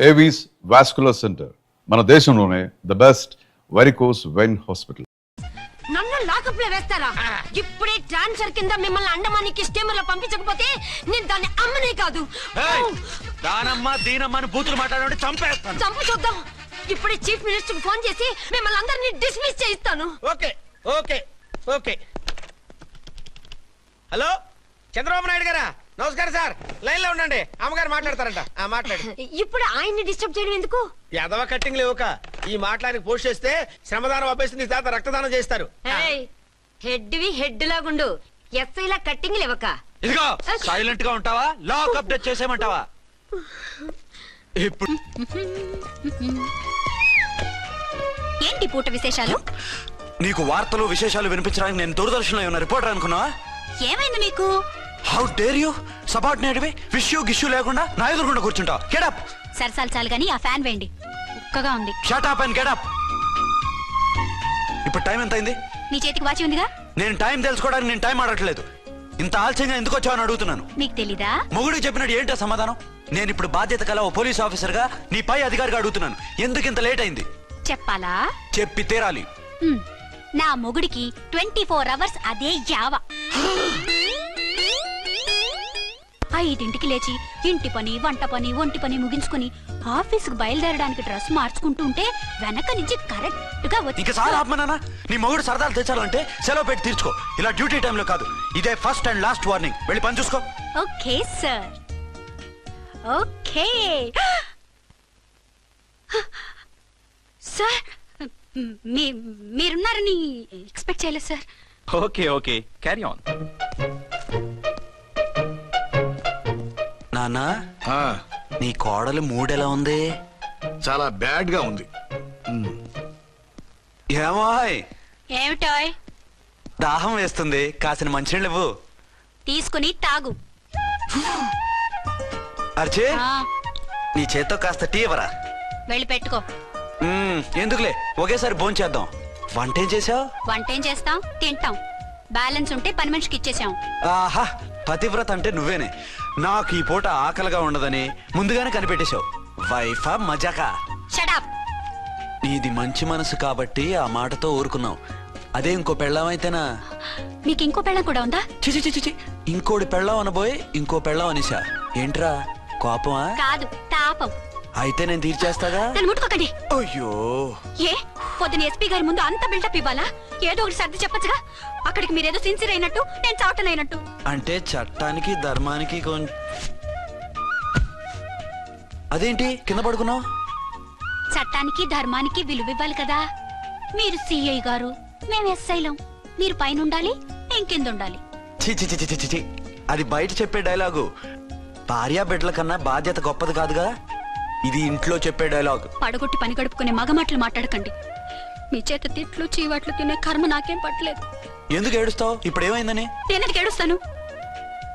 Avis vascular centre మన దేశంలోనే the best varicose vein hospital. నన్ను లాకప్ లో వేస్తారా? ఇప్పుడే ట్రాన్స్ఫర్ కింద మిమ్మల్ని అండమానికి స్టీమర్ లో పంపించకపోతే నేను దాన్ని అమ్మనే కాదు. దానమ్మ దీనమ్మ అని బూతులు మాట్లాడే చంపేస్తాను. చంపు చూద్దాం. ఇప్పుడే చీఫ్ మినిస్టర్ ఫోన్ చేసి మిమ్మల్ని అందరినీ డిస్మిస్ చేయిస్తాను. Okay okay okay. Hello Chandrababu Naidu గారా? నమస్కారం సార్, లైన్ లో ఉండండి, అమ్మగారు మాట్లాడతారంట. మాట్లాడు. ఇప్పుడు ఆయన్ని డిస్టర్బ్ చేయడం ఎందుకు? ఎదవ కట్టింగ్ లేవుక ఈ మాట్లాడి పోస్ట్ చేస్తే శ్రమదానం అభ్యసి నీ తాత రక్తదానం చేస్తారు. హెడ్ హెడ్ లాగుండు, ఎస్ఐ లా కట్టింగ్ లేవక. ఇదిగో సైలెంట్ గా ఉంటావా, లాక్ అప్డేట్ చేసేయమంటావా? ఇప్పుడు ఏంటి పూట విశేషాలు? నీకు వార్తలు విశేషాలు వినిపించడానికి నేను దూరదర్శన్లో ఉన్న రిపోర్టర్ అనుకున్నావా? ఏమైంది నీకు? హౌ డేర్ యూ సబార్డినేట్వి విష్యూ గిష్యూ లేకుండా నా ఎదురుకుండా కూర్చుంటావు? Get up. సరసాలు చాలు గానీ ఆ ఫ్యాన్ వేయండి, ఉక్కగా ఉంది. Shut up and get up. ఇప్పుడు టైం ఎంత అయింది? నీ చేతికి వాచి ఉందిగా. నేను టైం తెలుసుకోవడానికి నేను టైం ఆడట్లేదు. ఇంత ఆలస్యంగా ఎందుకు వచ్చావని అడుగుతున్నాను. నీకు తెలీదా? మొగుడికి చెప్పినట్టు ఏంటో సమాధానం? నేను ఇప్పుడు బాధ్యత కల ఓ పోలీస్ ఆఫీసర్ గా నీ పై అధికారిగా అడుగుతున్నాను, ఎందుకు ఇంత లేట్ అయింది? చెప్పాలా? చెప్పి తీరాలి. నా మొగుడికి 24 hours అదే యావ. 5ంటికి లేచి ఇంటి పని, వంట పని, ఒంటి పని ముగించుకుని ఆఫీసుకు బయలుదేరడానికి డ్రెస్ మార్చుకుంటూ ఉంటే వెనక నుంచి కరెక్ట్ గా వచ్చి. ఇంకా చాలా ఆత్మనానా, నీ మొగుడు సరదాలు తెచ్చాలంటే సెలవు పెట్టి తీర్చుకో. ఇలా డ్యూటీ టైంలో కాదు, ఇదే ఫస్ట్ అండ్ లాస్ట్ వార్నింగ్. వెళ్ళి పని చూసుకో. Okay sir, okay sir. మీరున్నారని ఎక్స్పెక్ట్ చేయలేదు sir. Okay okay, carry on. నానా, నీ కోడలు మూడెలా ఉంది? చాలా బ్యాడ్ గా ఉంది. ఏమాయ్? ఏమిటాయ్? దాహం వేస్తుంది, కాసిన మంచినీళ్ళు ఇవ్వు. తీసుకుని తాగు. అర్చే, నీ చేత్తో కాస్త టీ ఇవ్వరా? వెళ్ళి పెట్టుకో. ఎందుకులే, ఒకేసారి భోంచేద్దాం. వంటేం చేసావు? వంటేం చేస్తాం, తింటాం. బ్యాలెన్స్ ఉంటే పని మనిషికి ఇచ్చేసాం. ఆహా, పతివ్రత అంటే నువ్వేనే. నాకు ఈ పూట ఆకలిగా ఉండదని ముందుగానే కనిపెట్టేశావు. వైఫా మజాకా? Shut up. నీది మంచి మనసు కాబట్టి ఆ మాటతో ఊరుకున్నావు. అదే ఇంకో పెళ్ళాం అయితేనా? మీకు ఇంకో పెళ్ళం కూడా ఉందా? చిచి చిచి చి, ఇంకోటి పెళ్ళాం అనబోయి ఇంకో పెళ్ళాం అనేసా. ఏంట్రా కోపమా? కాదు, తాపం. అయితే నేను తీర్చేస్తాగా. నన్ను ముట్టుకోకండి. అయ్యో, ఏ పొద్దున ఎస్పీ గారి ముందు అంత బిల్డప్ ఇవ్వాలా? ఏదో ఒకటి సర్ది చెప్పచ్చుగా. అక్కడికి మీరేదో సిన్సియర్ అయినట్టు, నేను చావటం అయినట్టు. అంటే చట్టానికి ధర్మానికి అదేంటి కింద పడుకున్నావు? చట్టానికి ధర్మానికి విలువ ఇవ్వాలి కదా. మీరు సిఐ గారు, మేము ఎస్ఐలం. మీరు పైన ఉండాలి, నేను కింద ఉండాలి. చి చి చి చి చి, అది బయట చెప్పే డైలాగు. భార్యా బిడ్డల కన్నా బాధ్యత గొప్పది కాదుగా. ఇది ఇంట్లో చెప్పే డైలాగ్. పడగొట్టి పని గడుపుకునే మగమాటలు మాట్లాడకండి. మీ చేత తిట్లు చీవాట్లు తినే కర్మ నాకేం పట్టలేదు. ఎందుకు ఏడుస్తావు? ఇప్పుడు ఏమైందని? నేనెందుకు ఏడుస్తాను?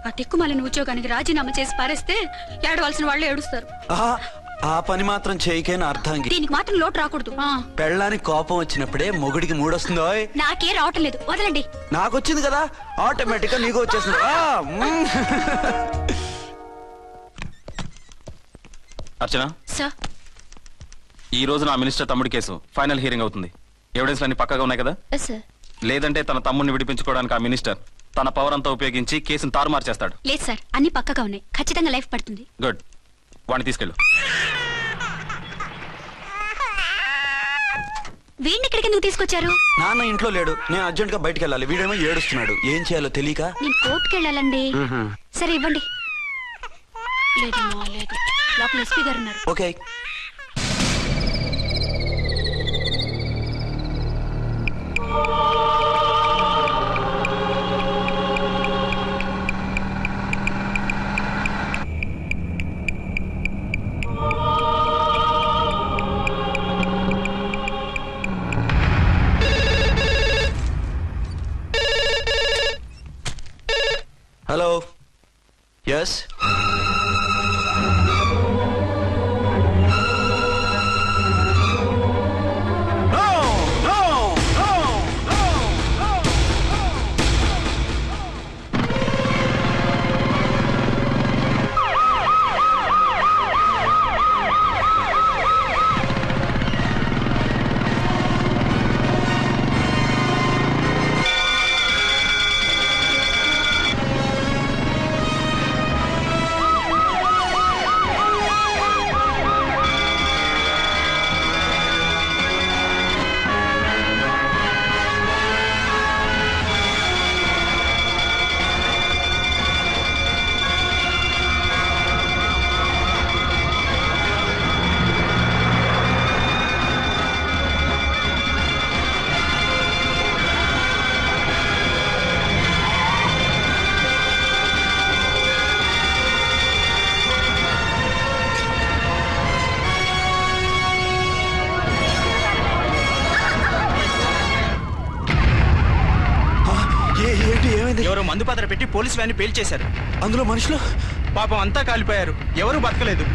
ఆ తిక్కుమాలిన ఉద్యోగానికి రాజీనామా చేసి పారేస్తే ఏడవలసిన వాళ్ళు ఏడుస్తారు. ఆ పని మాత్రం చేయకేనా అర్థం? దీనికి మాత్రం లోటు రాకూడదు. పెళ్ళానికి కోపం వచ్చినప్పుడే మొగుడికి మూడొస్తుందో? నాకే రావటం లేదు, వదలండి. నాకు వచ్చింది కదా, ఆటోమేటిక్ గా నీకు వచ్చేసింది. అర్చన సార్, ఈ రోజు నా మినిస్టర్ తమ్ముడి కేసు ఫైనల్ హియరింగ్ అవుతుంది. ఎవిడెన్స్ అన్ని పక్కగా ఉన్నాయి కదా? సార్. లేదంటే తన తమ్ముడిని విడిపించుకోవడానికి ఆ మినిస్టర్ తన పవర్ అంతా ఉపయోగించి కేసును తారుమారు చేస్తాడు. లేదు సార్, అన్ని పక్కగా ఉన్నాయి. ఖచ్చితంగా లైఫ్ పడుతుంది. గుడ్, వాడిని తీసుకెళ్ళు. వీడిని ఇక్కడికి ఎందుకు తీసుకొచ్చారు? నాన్న ఇంట్లో లేడు, నేను అర్జెంట్ గా బయటకు వెళ్ళాలి. వీడేమో ఏడుస్తున్నాడు, ఏం చేయాలో తెలియక. నేను కోర్టుకు వెళ్ళాలండి. సరే ఇవ్వండి. లేదమ్మా, లేదు, లోపల ఎస్పీ గారు ఉన్నారు. ఓకే. Hello, yes. ఎవరో మందు పాత్ర పెట్టి పోలీసు వ్యాన్ని పేల్చేశారు. అందులో మనుషులు పాపం అంతా కాలిపోయారు, ఎవరూ బతకలేదు.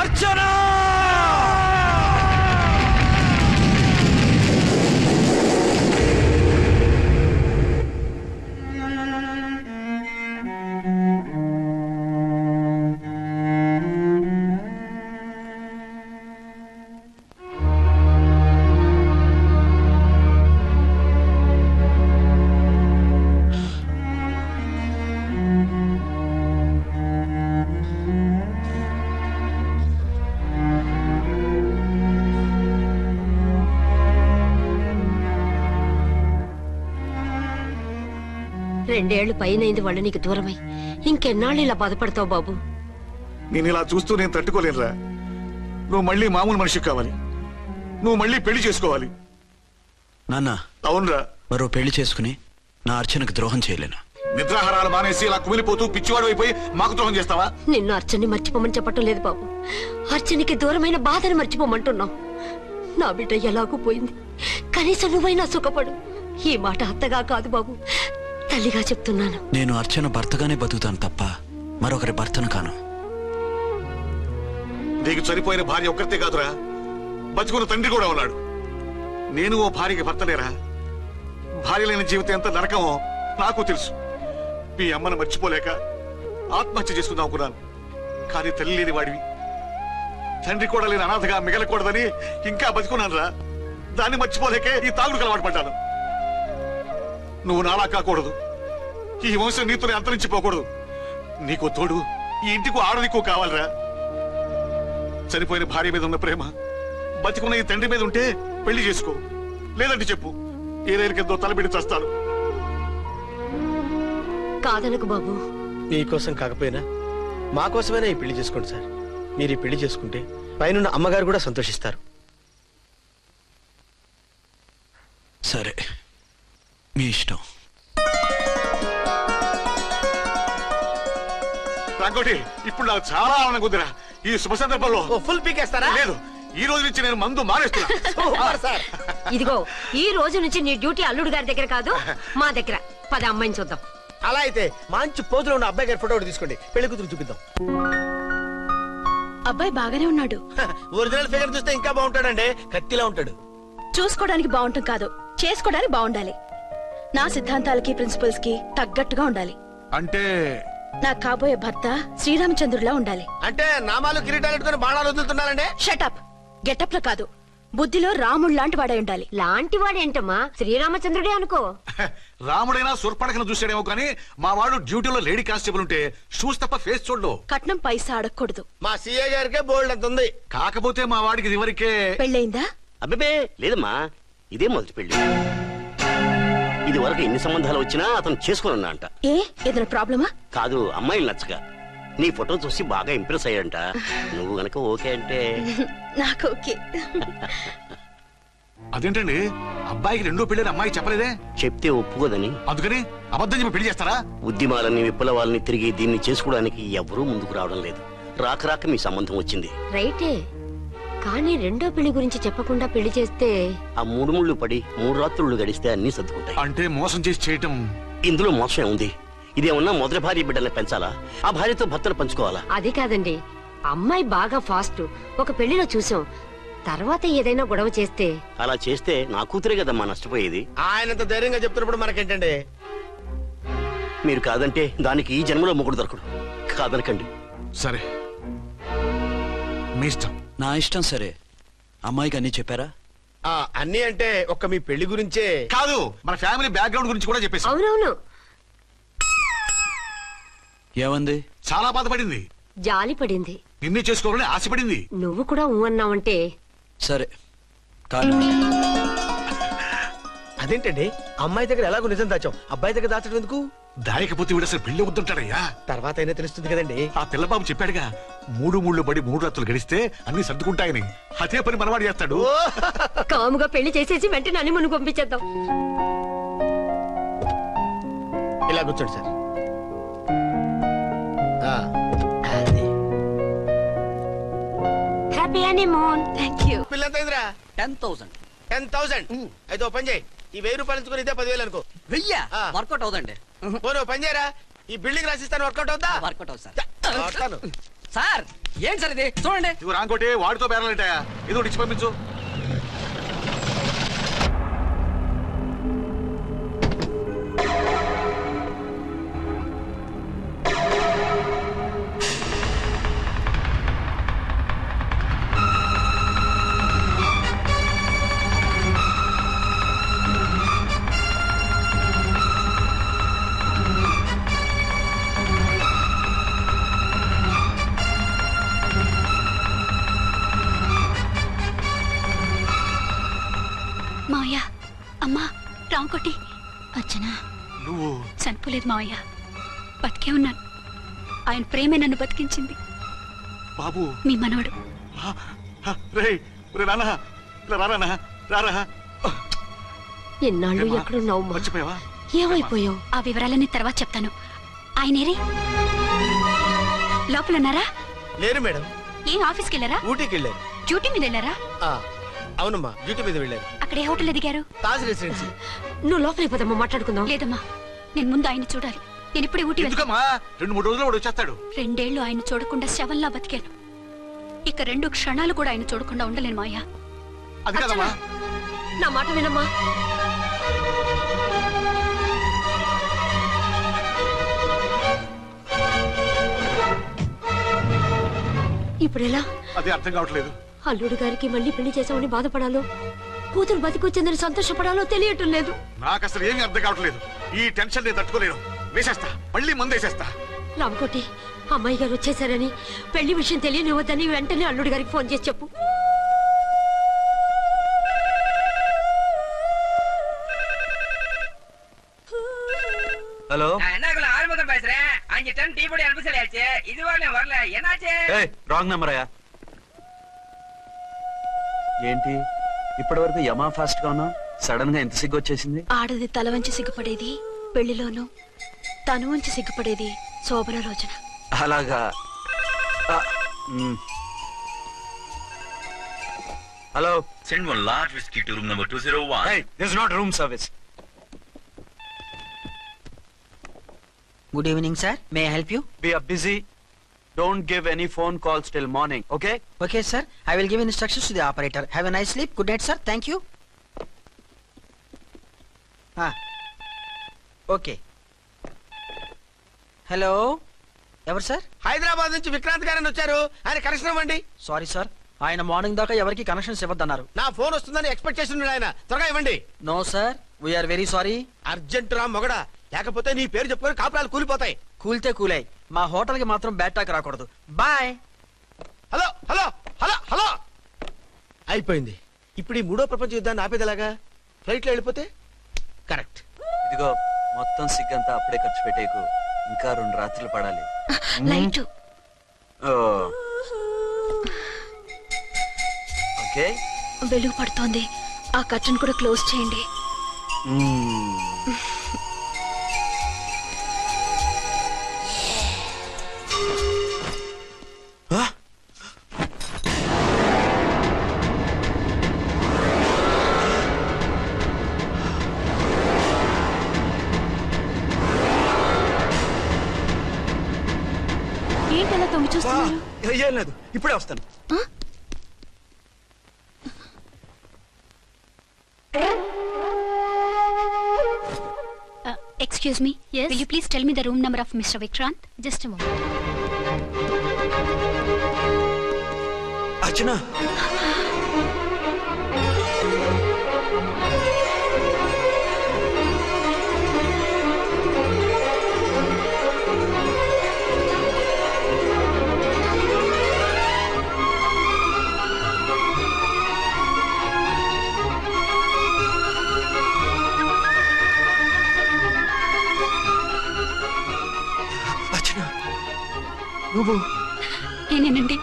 అర్చనా! రెండేళ్లు పైనైంది వాళ్ళు నీకు దూరమై. ఇంకెన్నాళ్ళు ఇలా బాధపడతావు బాబు? నేను ఇలా చూస్తూ నేను తట్టుకోలేనురా. నువ్వు మళ్ళీ మామూలు మనిషి కావాలి. నువ్వు మళ్ళీ పెళ్లి చేసుకోవాలి. నాన్న, అవునరా. మరో పెళ్లి చేసుకుని నా అర్చనకు ద్రోహం చేయలేను. నిద్రాహారాలు మానేసి ఇలా కుమిలిపోతూ పిచ్చివాడు అయిపోయి మాకు ద్రోహం చేస్తావా? నిన్ను అర్చన్ని మర్చిపోమని చెప్పటం లేదు బాబు. అర్చనికి దూరమైన బాధను మర్చిపోమంటున్నావు. నా బిడ్డ ఎలాగూ పోయింది, కనీసం నువ్వైనా సుఖపడు. ఈ మాట అత్తగా కాదు బాబు, తల్లిగా చెప్తున్నాను. నేను అర్చన భర్తగానే బతుకుతాను తప్ప మరొకరి భర్తను కాను. నీకు చనిపోయిన భార్య ఒక్కరితే కాదురా, బతుకున్న తండ్రి కూడా ఉన్నాడు. నేను ఓ భార్యకి భర్తలేరా? భార్య లేని జీవితం ఎంత నరకమో నాకు తెలుసు. మీ అమ్మను మర్చిపోలేక ఆత్మహత్య చేసుకుందాం అనుకున్నాను. కానీ తల్లి లేని వాడివి, తండ్రి కూడా లేని అనాథగా మిగలకూడదని ఇంకా బతుకున్నాను రా. దాన్ని మర్చిపోలేకే ఈ తాగుడుకు అలవాటు పడ్డాను. నువ్వు నాలా కాకూడదు, ఈ వంశం నీతోనే అంతరించిపోకూడదు. నీకు తోడు ఈ ఇంటికి ఆడదికు కావాలిరా. చనిపోయిన భార్య మీద ఉన్న ప్రేమ బతికున్న ఈ తండ్రి మీద ఉంటే పెళ్లి చేసుకో, లేదంటే చెప్పు, ఏ రైలు కిందో తలబిడి చేస్తాను. కాదనకు బాబు. మీకోసం కాకపోయినా మా కోసమైనా ఈ పెళ్లి చేసుకోండి సార్. మీరు ఈ పెళ్లి చేసుకుంటే పైన అమ్మగారు కూడా సంతోషిస్తారు. సరే, మీ ఇష్టం. రంగోటి, ఇప్పుడు నాకు చాలా ఆనందంగా ఉందిరా. ఈ శుభ సందర్భంలో ఫుల్ పీకేస్తారా? లేదు, ఈ రోజు నుంచి నేను మందు మానేస్తున్నా. ఇదిగో, ఈ రోజు నుంచి నీ డ్యూటీ అల్లుడు గారి దగ్గర కాదు, మా దగ్గర. పద అమ్మాయిని చూద్దాం. అలా అయితే మంచి పోజులో ఉన్న అబ్బాయి గారి ఫోటో ఒకటి తీసుకోండి, పెళ్లి కూతురు చూపిద్దాం. అబ్బాయి బాగానే ఉన్నాడు. ఒరిజినల్ ఫిగర్ చూస్తే ఇంకా బాగుంటాడండి, కత్తిలా ఉంటాడు. చూసుకోవడానికి బాగుంటాం కాదు, చేసుకోవడానికి బాగుండాలి. నా సిద్ధాంతాలకి ప్రిన్సిపల్స్ కి తగ్గట్టుగా ఉండాలి. అంటే నా కాబోయే భర్త శ్రీరామచంద్రుడిలా ఉండాలి. అంటే నామాలు కిరీటాలు పెట్టుకుని బాణాలు వదులుతున్నారండి. షటప్. గెటప్ లో కాదు, బుద్ధిలో రాముడు లాంటి వాడై ఉండాలి. లాంటి వాడేంటమ్మా, శ్రీరామచంద్రుడే అనుకో. రాముడైనా సుర్పడకను చూసాడేమో కానీ మా వాడు డ్యూటీలో లేడీ కానిస్టేబుల్ ఉంటే షూస్ తప్ప ఫేస్ చూడడు. కట్నం పైసా అడగకూడదు. మా సీఏ గారికే బోల్డ్ అంత ఉంది. కాకపోతే మా వాడికి ఇదివరకే పెళ్ళయిందా? అబ్బే లేదమ్మా, ఇదే మొదటి పెళ్లి. ఇది వరకు ఎన్ని సంబంధాలు వచ్చినా అతను చేసుకున్నా అంట. ఏ ఏదైనా ప్రాబ్లమా? కాదు, అమ్మాయిలు నచ్చగా నీ ఫోటో చూసి బాగా ఇంప్రెస్ అయ్యాడంట. నువ్వు గనక ఓకే అంటే నాకు ఓకే. అదేంటండి, అబ్బాయికి రెండో పెళ్లి అమ్మాయి చెప్పలేదే? చెప్తే ఒప్పుకోదని. అందుకని అబద్ధం చెప్పి పెళ్లి చేస్తారా? ఉద్యమాలని విప్లవాలని తిరిగి దీన్ని చేసుకోవడానికి ఎవరూ ముందుకు రావడం లేదు. రాక రాక మీ సంబంధం వచ్చింది. రైటే, కానీ రెండో పెళ్లి గురించి చెప్పకుండా పెళ్లి చేస్తే ఆ 3 ముళ్ళు పడి 3 రాత్రులు గడిస్తే అన్ని సర్దుకుంటాయి. అంటే మోసం చేసి చేయటం. ఇందులో మోసం ఉంది. ఇదేమన్నా మొదటి భార్య బిడ్డల్ని పెంచాలా, ఆ భార్యతో భర్తలు పంచుకోవాలా? అది కాదండి, అమ్మాయి బాగా ఫాస్ట్. ఒక పెళ్లిలో చూసాం, తర్వాత ఏదైనా గొడవ చేస్తే. అలా చేస్తే నా కూతురే కదమ్మా నష్టపోయేది. ఆయనంత ధైర్యంగా చెప్తున్నప్పుడు మనకేంటండి? మీరు కాదంటే దానికి ఈ జన్మలో మొగుడు దొరకడు. కాదనకండి. సరే, మీ ఇష్టం. నా ఇష్టం. సరే, అమ్మాయికి అన్ని చెప్పారా? అన్ని అంటే ఒక్క మీ పెళ్లి గురించే కాదు, మన ఫ్యామిలీ బ్యాక్గ్రౌండ్ గురించి కూడా చెప్పేసి. అవునవును. ఏమంది? చాలా బాధపడింది, జాలి పడింది, నిన్నే చేసుకోవాలని ఆశపడింది. నువ్వు కూడా అన్నావంటే. సరే కానీ అదేంటండి, అమ్మాయి దగ్గర ఎలాగో నిజం దాచాం, అబ్బాయి దగ్గర దాచడం ఎందుకు? దాయకపోతే వీడు అసలు పెళ్లి వద్దంటాడయ్యా. తర్వాత అయినా తెలుస్తుంది కదండి. ఆ పిల్లబాబు చెప్పాడుగా, 3 ముళ్ళు పడి 3 రాత్రులు గడిస్తే అన్ని సర్దుకుంటాయని. అదే పని మనవాడు చేస్తాడు. కాముగా పెళ్లి చేసేసి వెంటనే అని మును పంపించేద్దాం. ఇలా కూర్చోండి sir. Happy honeymoon. Thank you. పిల్లంత 10,000. 10,000 అయితే ఓ పని చేయి, ఈ 1000 రూపాయలు ఇచ్చుకొని ఇదే 10,000 అనుకో. వర్కౌట్ అవుదండి. పోను పని చేయరా, ఈ బిల్డింగ్ రాసిస్తాను, వర్కౌట్ అవుతా. వర్కౌట్ అవుతుంది వస్తాను. సార్. ఏంటి సార్ ఇది చూడండి. ఇవి రాంకోటి వాడితో బేరాలంటాయా? ఇది ఒకటి ఇచ్చి పంపించు. మావయ్య అమ్మా రాంకోటి అచ్చనా నువ్వు చనిపోలేదు మావయ్య, బతికే ఉన్నాను. ఆయన ప్రేమే నన్ను బతికించింది. బాబు మీ మనవడు. రే నాన్న, రారా రారా. ఎన్నాళ్ళు ఎక్కడున్నావు? మర్చిపోయావా? ఏమైపోయావు? ఆ వివరాలన్నీ తర్వాత చెప్తాను. ఆయనేరి లోపల ఉన్నారా? లేరు మేడం, ఏం ఆఫీస్కి వెళ్ళారా? ఊటీకి వెళ్ళారు. డ్యూటీ మీద వెళ్ళారా? అవునమ్మా, డ్యూటీ మీద వెళ్ళారు. అక్కడ ఏ హోటల్ ఎదిగారు? తాజ్ రెసిడెన్సీ. నువ్వు లోపలికి పోదమ్మా, మాట్లాడుకుందాం. లేదమ్మా, నేను ముందు ఆయన చూడాలి. నేను ఇప్పుడే ఊటీ వెళ్తాను. ఎందుకమ్మా? 2-3 రోజుల్లో వాడు వచ్చేస్తాడు. 2 ఏళ్లు ఆయన చూడకుండా శవంలా బతికాను. ఇక 2 క్షణాలు కూడా ఆయన చూడకుండా ఉండలేను మాయా. అది కదమ్మా. నా మాట వినమ్మా. ఇప్పుడు ఎలా? అది అర్థం కావట్లేదు. అల్లుడు గారికి మళ్ళీ పెళ్లి చేసామని బాధపడాలో, కూతురు బతికొచ్చిందని సంతోషపడాలో తెలియటం లేదు. నాకు అసలు ఏమీ అర్థం కావట్లేదు. ఈ టెన్షన్ నేను తట్టుకోలేను. వేసేస్తా, మళ్ళీ మందేసేస్తా. రామకోటి, అమ్మాయి గారు వచ్చేసారని, పెళ్లి విషయం తెలియనివ్వద్దని వెంటనే అల్లుడు గారికి ఫోన్ చేసి చెప్పు. ஹலோ ஆறுமுகம் பேசுறேன். 5 டன் டீ பொடி அனுப்பி சொல்லியாச்சு. இதுவரை வரல, என்னாச்சு? రాంగ్ నెంబర్ అయ్యా. ఏంటి ఇప్పటి వరకు యమా ఫాస్ట్ గా ఉన్నావు, సడన్ గా ఎంత సిగ్గు వచ్చేసింది? ఆడది తల వంచి సిగ్గుపడేది పెళ్లిలోను, తను వంచి సిగ్గుపడేది శోభన రోజున. అలాగా. Hello, Send one large whiskey to room number 201. hey, this is not room service. Good evening sir, may I help you? We are busy. Don't give any phone calls till morning, okay? Okay sir, I will give instructions to the operator. Have a nice sleep. Good night sir, thank you. Okay. Hello, ఎవరు sir? Hyderabad నుంచి విక్రాంత్ గారని వచ్చారు, ఆయన connection ఇవ్వండి. Sorry sir, ఆయన morning దాకా ఎవరికి connections ఇవ్వద్దన్నారు. నా ఫోన్ వస్తుందని ఎక్స్పెక్ట్ చేస్తున్నాడు ఆయన, త్వరగా ఇవ్వండి. No sir, we are very sorry. Urgent రా మొగడా, లేకపోతే నీ పేరు చెప్పుకొని కాపురాలు కూలిపోతాయి. కూల్తే కూలాయి, మా హోటల్ కి మాత్రం బ్యాడ్ టాక్ రాకూడదు. Bye. Hello hello hello hello. అయిపోయింది. ఇప్పుడు ఈ 3వ ప్రపంచ యుద్ధాన్ని ఆపేదిలాగా? ఫ్లైట్ లో వెళ్ళిపోతే కరెక్ట్. ఇదిగో మొత్తం సిగ్గంతా అప్పుడే ఖర్చు పెట్టేకు, ఇంకా 2 రాత్రులు పడాలి. లైట్ ఓకే, వెలుగు పడుతోంది. ఆ కర్టన్ కూడా క్లోజ్ చేయండి. ఏంటలా తొంగి చూస్తున్నారు? ఏం లేదు, ఇప్పుడే వస్తాను. Excuse me. Yes. Will you please tell me the room number of Mr. Vikrant? Just a moment. Archana. నువ్వు? నేనేనండి,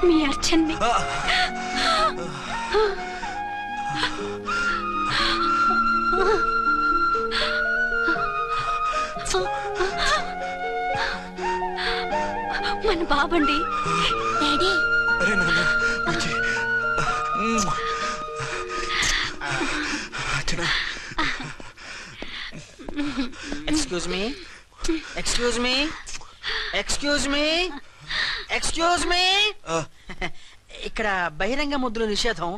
మీ అర్చన్ని. మన బాబండి. డాడీ. అరే నాన్న, వచ్చాడా? Excuse me excuse me excuse me excuse me ఇక్కడ బహిరంగ ముద్దుల నిషేధం,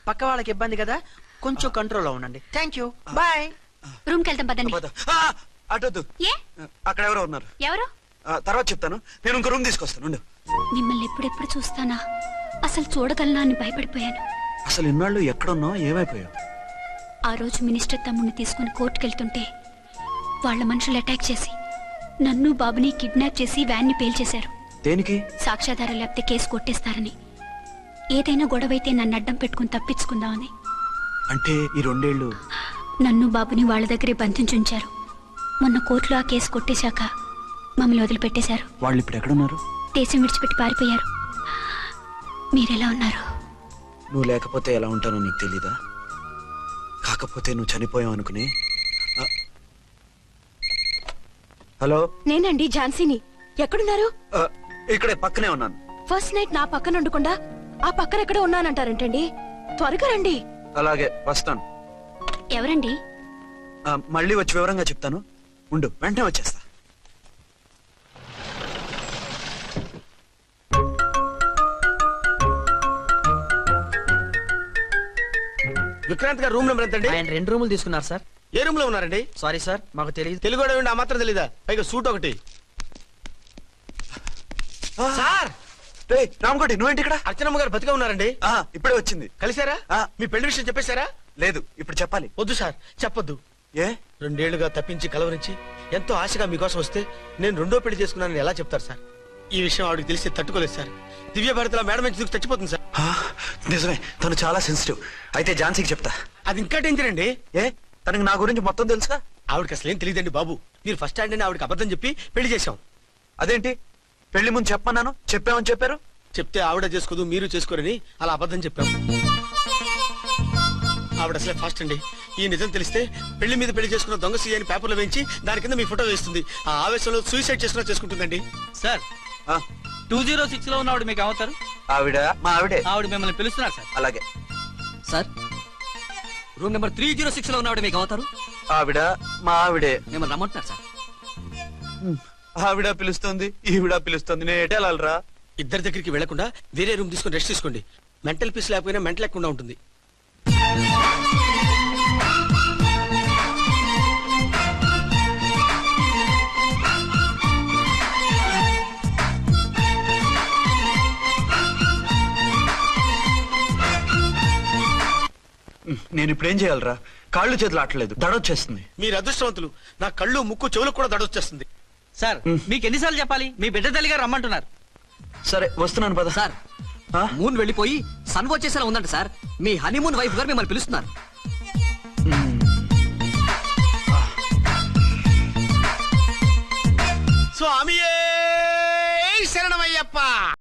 పక్క వాళ్ళకి ఇబ్బంది కదా, కొంచెం కంట్రోల్లో ఉండండి. Thank you, bye. రూమ్ కి వెళ్తాం పదండి. అటొద్దు, ఏ అక్కడ ఎవరో ఉన్నారు. ఎవరు? తర్వాత చెప్తాను. నేను ఇంకో రూమ్ తీసుకొస్తాను ఉండు. మిమ్మల్ని ఎప్పుడెప్పుడు చూస్తానా, అసలు చూడగలనా అని భయపడిపోయాను. అసలు ఇన్నాళ్ళు ఎక్కడున్నావు, ఏమైపోయావు? ఆ రోజు మినిస్టర్ తమ్ముడిని తీసుకుని కోర్టుకెళ్తుంటే వాళ్ళ మనుషులు అటాక్ చేసి నన్ను బాబుని కిడ్నాప్ చేసి వ్యాన్ని పేల్చేశారు. దేనికి? సాక్ష్యాధారం లేకపోతే కేసు కొట్టేస్తారని. ఏదైనా గొడవైతే నన్ను అడ్డం పెట్టుకుని తప్పించుకుందామని. అంటే ఈ 2 ఏళ్ళు నన్ను బాబుని వాళ్ళ దగ్గరే బంధించుంచారు. మొన్న కోర్టులో ఆ కేసు కొట్టేశాక మమ్మల్ని వదిలిపెట్టేశారు. వాళ్ళు ఇప్పుడు ఎక్కడున్నారు? దేశం విడిచిపెట్టి పారిపోయారు. మీరెలా ఉన్నారు? నువ్వు లేకపోతే ఎలా ఉంటానో నీకు తెలీదా? కాకపోతే నువ్వు చనిపోయావు అనుకుని. హలో, నేనండి ఝాన్సీని. ఎక్కడున్నారు? ఇక్కడే పక్కనే ఉన్నాను. ఫస్ట్ నైట్ నా పక్కన ఉండకుండా ఆ పక్కన ఎక్కడో ఉన్నానంటారంటండి. త్వరగా రండి. అలాగే వస్తాను. ఎవరండి? మళ్ళీ వచ్చి వివరంగా చెప్తాను. ఉండు, వెంటనే వచ్చేస్తా. విక్రాంత్ గారు రూమ్ నెంబర్ ఎంతండి? ఆయన 2 రూములు తీసుకున్నారు సార్. ఏ రూమ్ లో ఉన్నారండి? సారీ సార్, మాకు తెలియదు. తెలుగు ఆ మాత్రం తెలీదా? పైగా సూట్ ఒకటి. సార్, రామకోటి నువ్వేంటి ఇక్కడ? అర్చనమ్మ గారు బతిగా ఉన్నారండి. ఇప్పుడే వచ్చింది. కలిసారా? మీ పెళ్లి విషయం చెప్పేశారా? లేదు, ఇప్పుడు చెప్పాలి. వద్దు సార్, చెప్పొద్దు. ఏ? 2 ఏళ్లుగా తప్పించి కలవరించి ఎంతో ఆశగా మీకోసం వస్తే నేను 2వ పెళ్లి చేసుకున్నానని ఎలా చెప్తారు సార్? ఈ విషయం ఆవిడకి తెలిసి తట్టుకోలేదు సార్. దివ్య భారతిలో మేడం నుంచి దూకి చచ్చిపోతుంది సార్. నిజమే, తను చాలా సెన్సిటివ్. అయితే ఝాన్సీకి చెప్తా. అది ఇంకా డేంజర్ అండి. ఏ? తనకి నా గురించి మొత్తం తెలుసా? ఆవిడకి అసలు ఏం తెలియదండి బాబు. మీరు ఫస్ట్ హ్యాండ్ అని ఆవిడకి అబద్ధం చెప్పి పెళ్లి చేశాం. అదేంటి? పెళ్లి ముందు చెప్పమన్నాను, చెప్పామని చెప్పారు. చెప్తే ఆవిడ చేసుకోదు, మీరు చేసుకోరని అలా అబద్ధం చెప్పాం. ఆవిడ అసలే ఫాస్ట్ అండి. ఈ నిజం తెలిస్తే పెళ్లి మీద పెళ్లి చేసుకున్న దొంగ సీ అని పేపర్లో వేయించి దాని కింద మీ ఫోటో వేస్తుంది. ఆ ఆవేశంలో సూసైడ్ చేసుకున్నా చేసుకుంటుందండి. సార్, 206 లో ఉన్న ఆవిడ మీకు అవుతారు? ఆవిడ మా ఆవిడే. ఆవిడ మిమ్మల్ని పిలుస్తున్నారు సార్. అలాగే సార్, రూమ్ నెంబర్ 306 లో ఉన్న ఆవిడ మీకు అవుతారు? ఆవిడ మా ఆవిడే. మిమ్మల్ని రమ్మంటున్నారు సార్. ఆవిడ పిలుస్తుంది, ఈవిడ పిలుస్తుంది. నేను ఎటు వెళ్ళాలరా? ఇద్దరి దగ్గరికి వెళ్లకుండా వేరే రూమ్ తీసుకుని రెస్ట్ తీసుకోండి. మెంటల్ పీస్ లేకపోయినా మెంటల్ లేకుండా ఉంటుంది. నేను ఇప్పుడు ఏం చేయాలరా? కాళ్ళు చేతులు ఆటలేదు, దడొచ్చేస్తుంది. మీరు అదృష్టవంతులు. నా కళ్ళు, ముక్కు, చెవులకు కూడా దడొచ్చేస్తుంది. సార్, మీకు ఎన్నిసార్లు చెప్పాలి? మీ బిడ్డ తల్లి గారు రమ్మంటున్నారు. సరే వస్తున్నాను పద. సార్, మూన్ వెళ్ళిపోయి సన్ వచ్చేసేలా ఉందంట సార్. మీ హనీమూన్ వైఫ్ గారు మిమ్మల్ని పిలుస్తున్నారు. స్వామియే శరణమయ్యప్ప.